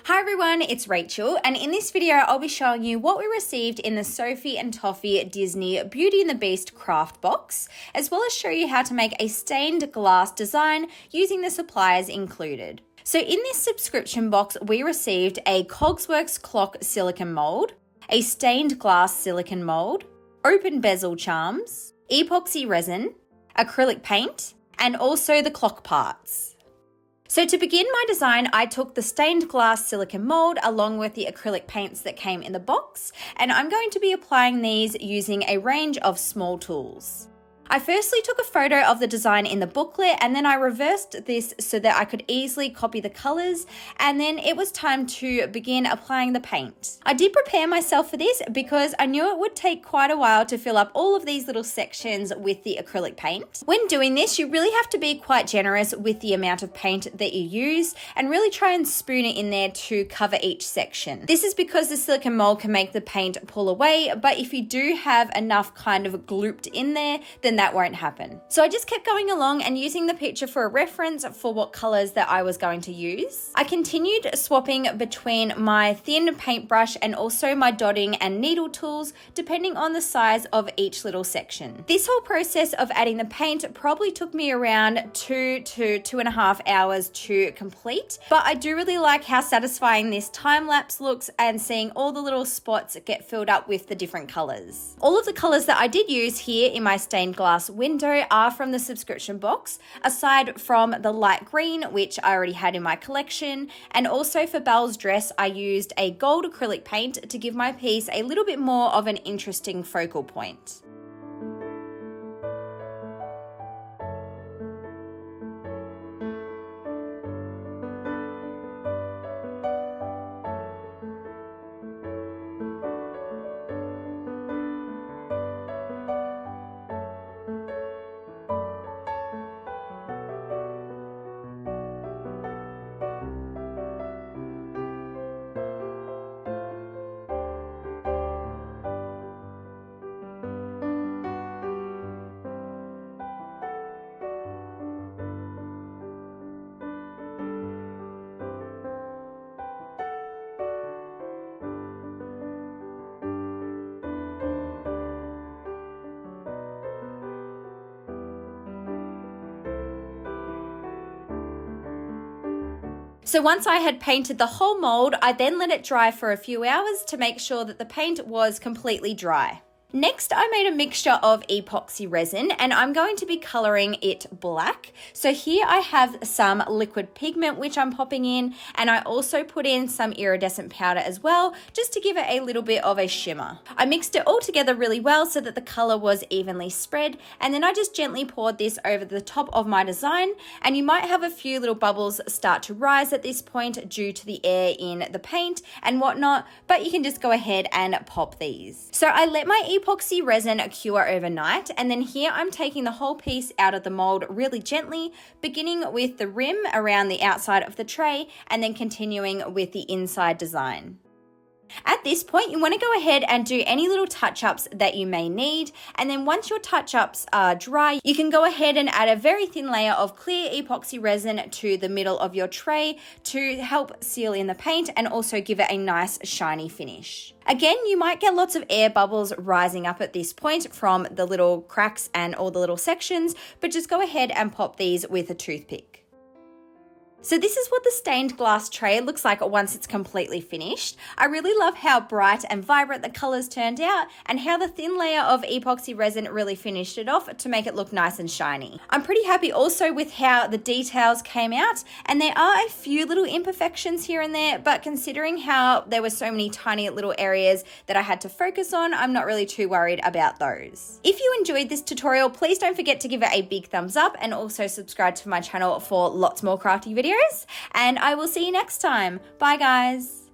Hi everyone, it's Rachel, and in this video I'll be showing you what we received in the Sophie and Toffee Disney Beauty and the Beast craft box, as well as show you how to make a stained glass design using the supplies included. So in this subscription box we received a Cogsworks clock silicone mold, a stained glass silicone mold, open bezel charms, epoxy resin, acrylic paint, and also the clock parts. So to begin my design, I took the stained glass silicone mold along with the acrylic paints that came in the box, and I'm going to be applying these using a range of small tools. I firstly took a photo of the design in the booklet, and then I reversed this so that I could easily copy the colors, and then it was time to begin applying the paint. I did prepare myself for this because I knew it would take quite a while to fill up all of these little sections with the acrylic paint. When doing this, you really have to be quite generous with the amount of paint that you use and really try and spoon it in there to cover each section. This is because the silicone mold can make the paint pull away, but if you do have enough kind of glooped in there, then that won't happen. So I just kept going along and using the picture for a reference for what colors that I was going to use. I continued swapping between my thin paintbrush and also my dotting and needle tools, depending on the size of each little section. This whole process of adding the paint probably took me around 2 to 2.5 hours to complete, but I do really like how satisfying this time lapse looks and seeing all the little spots get filled up with the different colors. All of the colors that I did use here in my stained glass window are from the subscription box, aside from the light green, which I already had in my collection, and also for Belle's dress I used a gold acrylic paint to give my piece a little bit more of an interesting focal point. So once I had painted the whole mold, I then let it dry for a few hours to make sure that the paint was completely dry. Next, I made a mixture of epoxy resin and I'm going to be coloring it black. So here I have some liquid pigment which I'm popping in, and I also put in some iridescent powder as well, just to give it a little bit of a shimmer. I mixed it all together really well so that the color was evenly spread, and then I just gently poured this over the top of my design, and you might have a few little bubbles start to rise at this point due to the air in the paint and whatnot, but you can just go ahead and pop these. So I let my epoxy resin cure overnight, and then here I'm taking the whole piece out of the mold really gently, beginning with the rim around the outside of the tray and then continuing with the inside design. At this point, you want to go ahead and do any little touch-ups that you may need, and then once your touch-ups are dry, you can go ahead and add a very thin layer of clear epoxy resin to the middle of your tray to help seal in the paint and also give it a nice shiny finish. Again, you might get lots of air bubbles rising up at this point from the little cracks and all the little sections, but just go ahead and pop these with a toothpick. So this is what the stained glass tray looks like once it's completely finished. I really love how bright and vibrant the colors turned out and how the thin layer of epoxy resin really finished it off to make it look nice and shiny. I'm pretty happy also with how the details came out, and there are a few little imperfections here and there, but considering how there were so many tiny little areas that I had to focus on, I'm not really too worried about those. If you enjoyed this tutorial, please don't forget to give it a big thumbs up and also subscribe to my channel for lots more crafty videos. And I will see you next time. Bye guys.